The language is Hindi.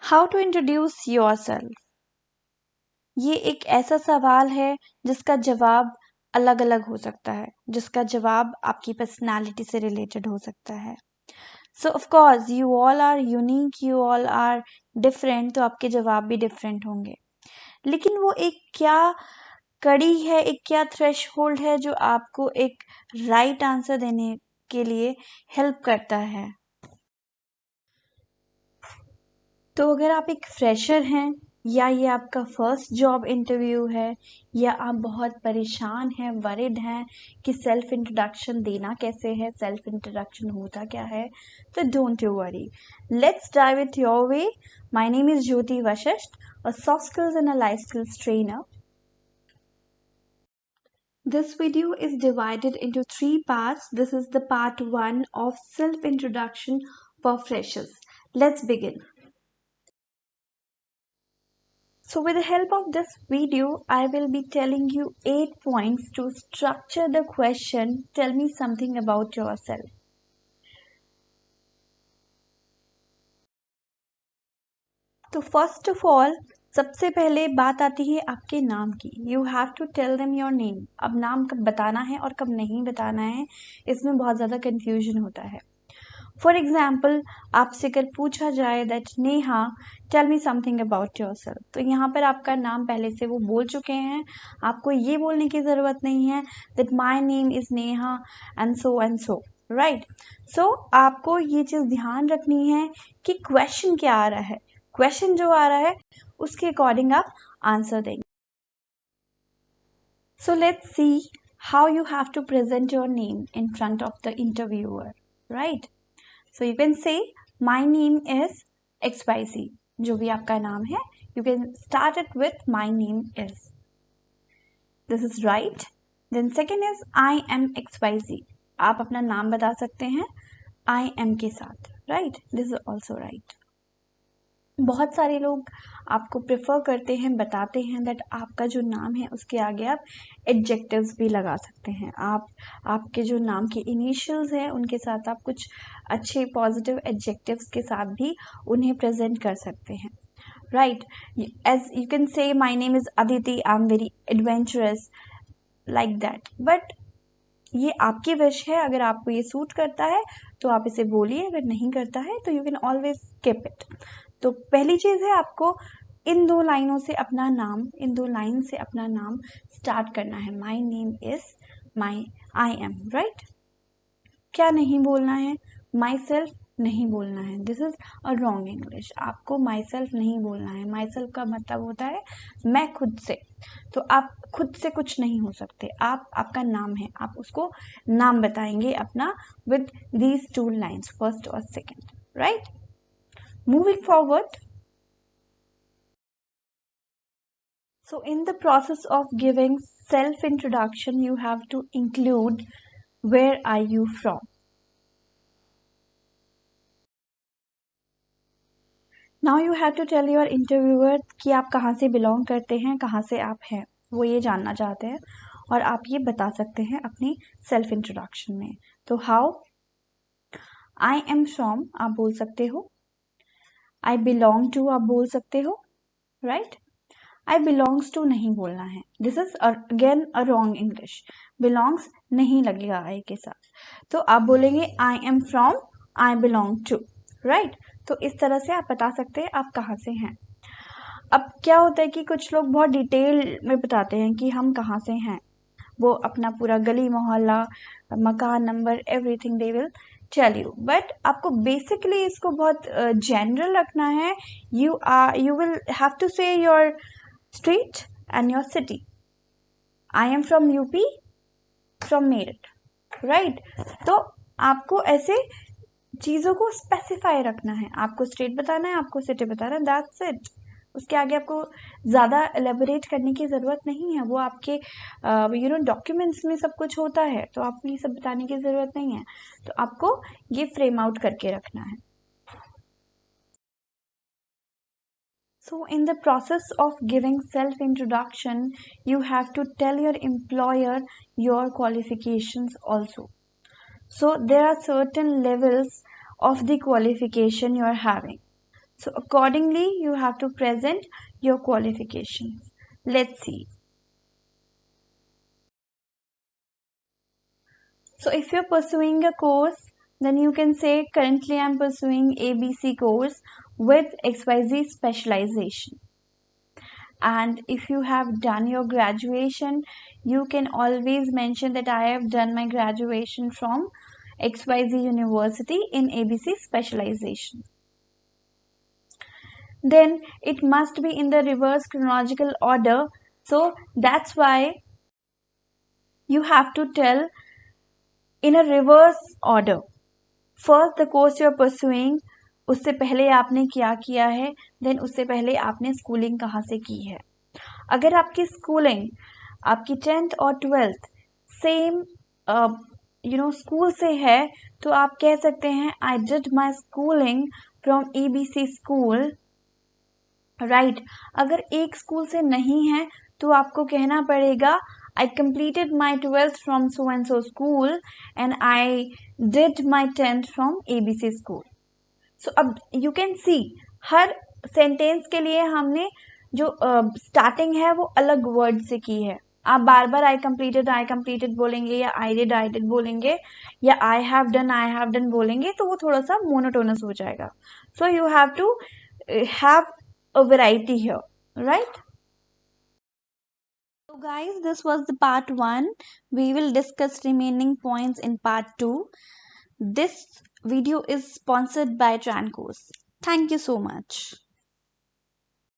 How to introduce yourself. ये एक ऐसा सवाल है जिसका जवाब अलग अलग हो सकता है, जिसका जवाब आपकी पर्सनालिटी से रिलेटेड हो सकता है। So of course you all are unique, you all are different, तो आपके जवाब भी डिफरेंट होंगे। लेकिन वो एक क्या कड़ी है, एक क्या थ्रेशहोल्ड है जो आपको एक राइट आंसर देने के लिए हेल्प करता है। तो अगर आप एक फ्रेशर हैं, या ये आपका फर्स्ट जॉब इंटरव्यू है, या आप बहुत परेशान हैं, वरिड हैं कि सेल्फ इंट्रोडक्शन देना कैसे है, सेल्फ इंट्रोडक्शन होता क्या है, तो don't you worry, let's dive it your way. My name is Jyoti Vashishtha, a soft skills and a life skills trainer. This video is divided into 3 parts. This is the part 1 of self introduction for freshers. Let's begin. So with the help of this video, I will be telling you 8 points to structure the question, tell me something about yourself. तो फर्स्ट ऑफ ऑल सबसे पहले बात आती है आपके नाम की। You have to tell them your name. अब नाम कब बताना है और कब नहीं बताना है, इसमें बहुत ज़्यादा कन्फ्यूजन होता है। फॉर एग्जाम्पल, आपसे अगर पूछा जाए that Neha tell me something about yourself, तो यहाँ पर आपका नाम पहले से वो बोल चुके हैं, आपको ये बोलने की ज़रूरत नहीं है that my name is Neha and so right. So आपको ये चीज़ ध्यान रखनी है कि क्वेश्चन क्या आ रहा है, क्वेश्चन जो आ रहा है उसके अकॉर्डिंग आप आंसर देंगे। So let's see how you have to present your name in front of the interviewer, right? So you can say my name is XYZ, जो भी आपका नाम है, you can start it with my name is. This is right. Then second is I am XYZ. आप अपना नाम बता सकते हैं I am के साथ, right? This is also right. बहुत सारे लोग आपको प्रेफर करते हैं, बताते हैं दैट आपका जो नाम है उसके आगे आप एडजेक्टिव्स भी लगा सकते हैं। आप आपके जो नाम के इनिशियल्स हैं उनके साथ आप कुछ अच्छे पॉजिटिव एडजेक्टिव्स के साथ भी उन्हें प्रेजेंट कर सकते हैं, right? As you can say my name is Aditi, I am very adventurous, like that. But ये आपकी विश है, अगर आपको ये सूट करता है तो आप इसे बोलिए, अगर नहीं करता है तो you can always skip it. तो पहली चीज़ है आपको इन 2 लाइनों से अपना नाम, इन 2 लाइन से अपना नाम स्टार्ट करना है। My name is my I am, right? क्या नहीं बोलना है? माई सेल्फ नहीं बोलना है। This is a wrong English. आपको माई सेल्फ नहीं बोलना है। माई सेल्फ का मतलब होता है मैं खुद से। तो आप खुद से कुछ नहीं हो सकते। आप, आपका नाम है, आप उसको नाम बताएंगे अपना विद दीज 2 लाइन्स, फर्स्ट और second, right? Moving forward, so in the process of giving self-introduction, you have to include where are you from. Now you have to tell your interviewer कि आप कहाँ से belong करते हैं, कहाँ से आप हैं, वो ये जानना चाहते हैं और आप ये बता सकते हैं अपनी self introduction में। तो how I am from आप बोल सकते हो, I belong to आप बोल सकते हो, right? I belongs to नहीं बोलना है। This is again a wrong English. Belongs नहीं लगेगा I के साथ, तो आप बोलेंगे I am from, I belong to, right? तो इस तरह से आप बता सकते हैं आप कहाँ से हैं। अब क्या होता है कि कुछ लोग बहुत डिटेल में बताते हैं कि हम कहाँ से हैं, वो अपना पूरा गली मोहल्ला, मकान number, everything they will tell you. But आपको बेसिकली इसको बहुत जनरल रखना है। You will have to say your street and your city. I am from UP, from Meerut, right? तो आपको ऐसे चीज़ों को स्पेसिफाई रखना है। आपको स्टेट बताना है, आपको सिटी बताना है, दैट्स इट। उसके आगे आपको ज़्यादा एलेबोरेट करने की ज़रूरत नहीं है। वो आपके डॉक्यूमेंट्स में सब कुछ होता है, तो आपको ये सब बताने की ज़रूरत नहीं है। तो आपको ये फ्रेम आउट करके रखना है। So in the process of giving self-introduction, you have to tell your employer your qualifications also. So there are certain levels of the qualification you are having. So accordingly, you have to present your qualifications. Let's see. So if you're pursuing a course, then you can say currently I'm pursuing ABC course with XYZ specialization. And if you have done your graduation, you can always mention that I have done my graduation from XYZ University in ABC specialization. Then it must be in the reverse chronological order. So that's why you have to tell in a reverse order. First the course you are pursuing, उससे पहले आपने क्या किया है, देन उससे पहले आपने स्कूलिंग कहाँ से की है. अगर आपकी स्कूलिंग आपकी 10th और 12th सेम स्कूल से है, तो आप कह सकते हैं I did my schooling from ABC school, right. अगर एक स्कूल से नहीं है तो आपको कहना पड़ेगा I completed my 12th from so and so school and I did my 10th from ABC school. So अब you can see her sentence के लिए हमने जो स्टार्टिंग है वो अलग वर्ड से की है. आप बार बार आई कंप्लीटेड बोलेंगे या आई डिड बोलेंगे या आई हैव डन बोलेंगे तो वो थोड़ा सा मोनोटोनस हो जाएगा. So you have to have a variety here, right? So guys, this was the part 1. We will discuss remaining points in part 2. This video is sponsored by Trancos. Thank you so much.